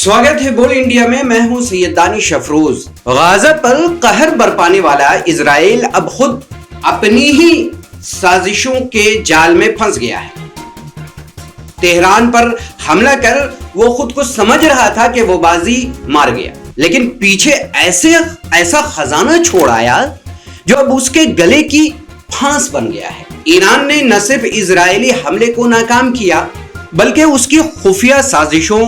स्वागत है बोल इंडिया में। मैं हूं सैयद दानिश अफरोज। गाजा पर कहर बरपाने वाला इजराइल अब खुद अपनी ही साजिशों के जाल में फंस गया है। तेहरान पर हमला कर वो खुद को समझ रहा था कि वो बाजी मार गया, लेकिन पीछे ऐसा खजाना छोड़ आया जो अब उसके गले की फांस बन गया है। ईरान ने न सिर्फ इजरायली हमले को नाकाम किया, बल्कि उसकी खुफिया साजिशों,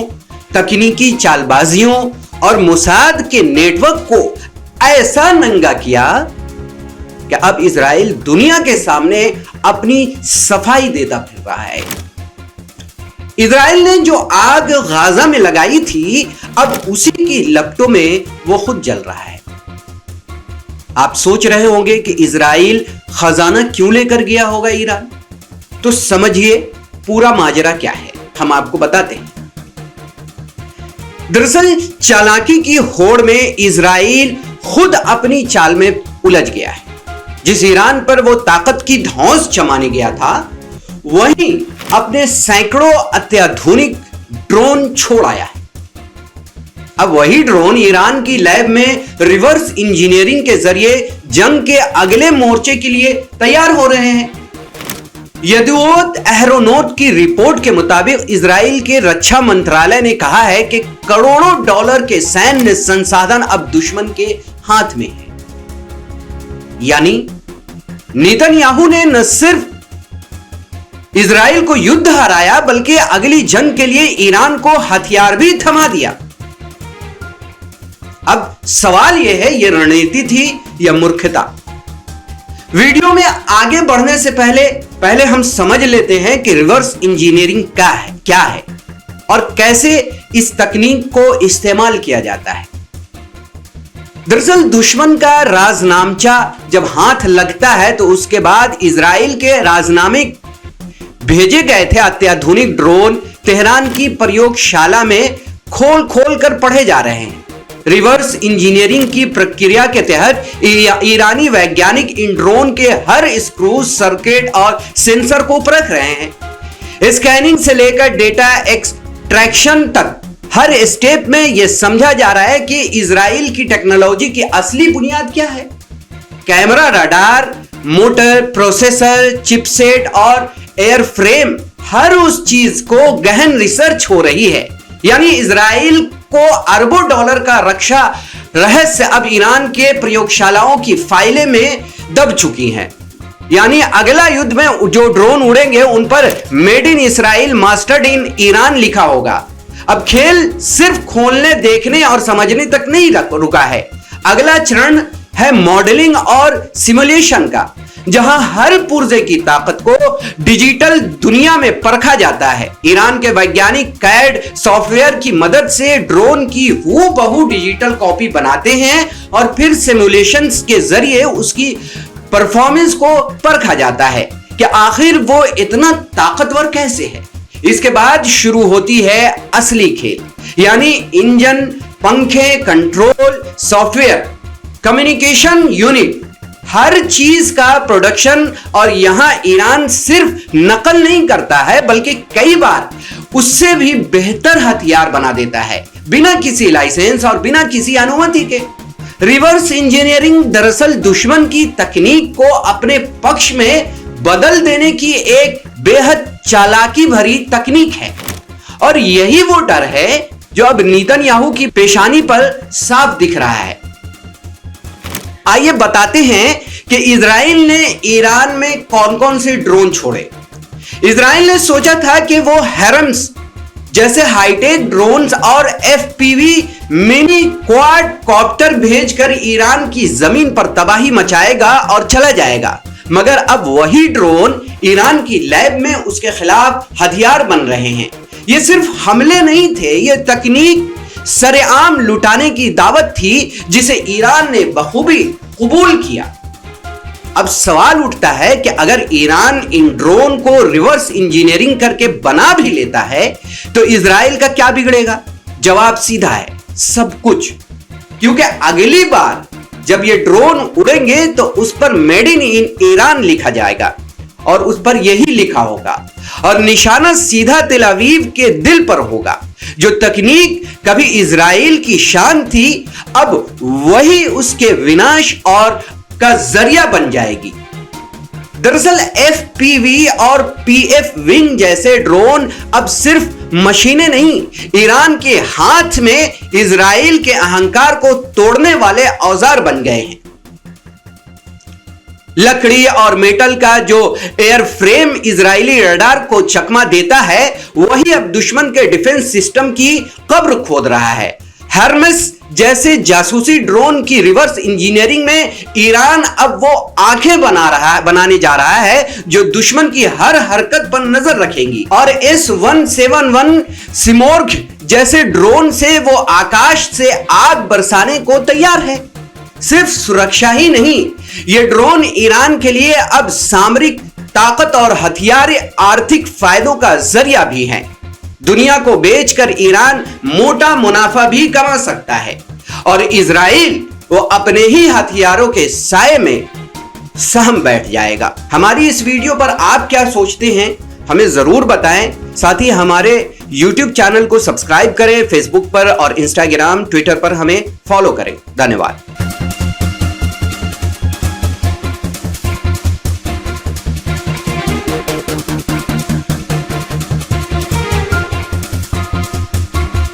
तकनीकी चालबाजियों और मोसाद के नेटवर्क को ऐसा नंगा किया कि अब इजराइल दुनिया के सामने अपनी सफाई देता फिर रहा है। इजराइल ने जो आग गाजा में लगाई थी, अब उसी की लपटों में वो खुद जल रहा है। आप सोच रहे होंगे कि इजराइल खजाना क्यों लेकर गया होगा ईरान, तो समझिए पूरा माजरा क्या है, हम आपको बताते हैं। दरअसल चालाकी की होड़ में इजराइल खुद अपनी चाल में उलझ गया है। जिस ईरान पर वो ताकत की धौंस जमाने गया था, वहीं अपने सैकड़ों अत्याधुनिक ड्रोन छोड़ आया है। अब वही ड्रोन ईरान की लैब में रिवर्स इंजीनियरिंग के जरिए जंग के अगले मोर्चे के लिए तैयार हो रहे हैं। यदोत एहरोनोट की रिपोर्ट के मुताबिक इजराइल के रक्षा मंत्रालय ने कहा है कि करोड़ों डॉलर के सैन्य संसाधन अब दुश्मन के हाथ में है। यानी नेतन्याहू ने न सिर्फ इजराइल को युद्ध हराया, बल्कि अगली जंग के लिए ईरान को हथियार भी थमा दिया। अब सवाल यह है, यह रणनीति थी या मूर्खता? वीडियो में आगे बढ़ने से पहले हम समझ लेते हैं कि रिवर्स इंजीनियरिंग क्या है और कैसे इस तकनीक को इस्तेमाल किया जाता है। दरअसल दुश्मन का राजनामचा जब हाथ लगता है, तो उसके बाद इजराइल के राजनामे भेजे गए थे अत्याधुनिक ड्रोन तेहरान की प्रयोगशाला में खोल कर पढ़े जा रहे हैं। रिवर्स इंजीनियरिंग की प्रक्रिया के तहत ईरानी वैज्ञानिक इन ड्रोन के हर स्क्रू, सर्किट और सेंसर को परख रहे हैं। स्कैनिंग से लेकर डेटा एक्सट्रैक्शन तक हर स्टेप में यह समझा जा रहा है कि इजराइल की टेक्नोलॉजी की असली बुनियाद क्या है। Camera, radar, motor, processor, chipset और एयरफ्रेम, हर उस चीज को गहन रिसर्च हो रही है। यानी इजराइल को अरबों डॉलर का रक्षा रहस्य अब ईरान के प्रयोगशालाओं की फाइलें में दब चुकी हैं। यानी अगला युद्ध में जो ड्रोन उड़ेंगे, उन पर made in Israel, mastered in Iran लिखा होगा। अब खेल सिर्फ खोलने, देखने और समझने तक नहीं रुका है। अगला चरण है मॉडलिंग और सिमुलेशन का, जहां हर पुर्जे की ताकत को डिजिटल दुनिया में परखा जाता है। ईरान के वैज्ञानिक कैड सॉफ्टवेयर की मदद से ड्रोन की हूबहू डिजिटल कॉपी बनाते हैं और फिर सिमुलेशंस के जरिए उसकी परफॉर्मेंस को परखा जाता है कि आखिर वो इतना ताकतवर कैसे है। इसके बाद शुरू होती है असली खेल, यानी इंजन, पंखे, कंट्रोल, सॉफ्टवेयर, कम्युनिकेशन यूनिट, हर चीज का प्रोडक्शन। और यहां ईरान सिर्फ नकल नहीं करता है, बल्कि कई बार उससे भी बेहतर हथियार बना देता है, बिना किसी लाइसेंस और बिना किसी अनुमति के। रिवर्स इंजीनियरिंग दरअसल दुश्मन की तकनीक को अपने पक्ष में बदल देने की एक बेहद चालाकी भरी तकनीक है, और यही वो डर है जो अब नेतन्याहू की पेशानी पर साफ दिख रहा है। आइए बताते हैं कि इजराइल ने ईरान में कौन कौन से ड्रोन छोड़े। इजराइल ने सोचा था कि वो हेरम्स जैसे हाईटेक ड्रोन्स और एफपीवी मिनी क्वाड कॉप्टर भेजकर ईरान की जमीन पर तबाही मचाएगा और चला जाएगा, मगर अब वही ड्रोन ईरान की लैब में उसके खिलाफ हथियार बन रहे हैं। ये सिर्फ हमले नहीं थे, ये तकनीक सरेआम लुटाने की दावत थी, जिसे ईरान ने बखूबी कबूल किया। अब सवाल उठता है कि अगर ईरान इन ड्रोन को रिवर्स इंजीनियरिंग करके बना भी लेता है, तो इजराइल का क्या बिगड़ेगा? जवाब सीधा है, सब कुछ। क्योंकि अगली बार जब ये ड्रोन उड़ेंगे तो उस पर मेड इन ईरान लिखा जाएगा और उस पर यही लिखा होगा और निशाना सीधा तेल अवीव के दिल पर होगा, जो तकनीक कभी इजराइल की शान थी, अब वही उसके विनाश और का जरिया बन जाएगी। दरअसल FPV और PF विंग जैसे ड्रोन अब सिर्फ मशीनें नहीं, ईरान के हाथ में इजराइल के अहंकार को तोड़ने वाले औजार बन गए हैं। लकड़ी और मेटल का जो एयरफ्रेम इजरायली रडार को चकमा देता है, वही अब दुश्मन के डिफेंस सिस्टम की कब्र खोद रहा है। हर्मेस जैसे जासूसी ड्रोन की रिवर्स इंजीनियरिंग में ईरान अब वो आंखें बनाने जा रहा है जो दुश्मन की हर हरकत पर नजर रखेंगी। और S-171 सिमोर्ग जैसे ड्रोन से वो आकाश से आग बरसाने को तैयार है। सिर्फ सुरक्षा ही नहीं, ये ड्रोन ईरान के लिए अब सामरिक ताकत और हथियार आर्थिक फायदों का जरिया भी है। दुनिया को बेचकर ईरान मोटा मुनाफा भी कमा सकता है और इजराइल वो अपने ही हथियारों के साए में सहम बैठ जाएगा। हमारी इस वीडियो पर आप क्या सोचते हैं, हमें जरूर बताएं। साथ ही हमारे YouTube चैनल को सब्सक्राइब करें, फेसबुक पर और इंस्टाग्राम, ट्विटर पर हमें फॉलो करें। धन्यवाद।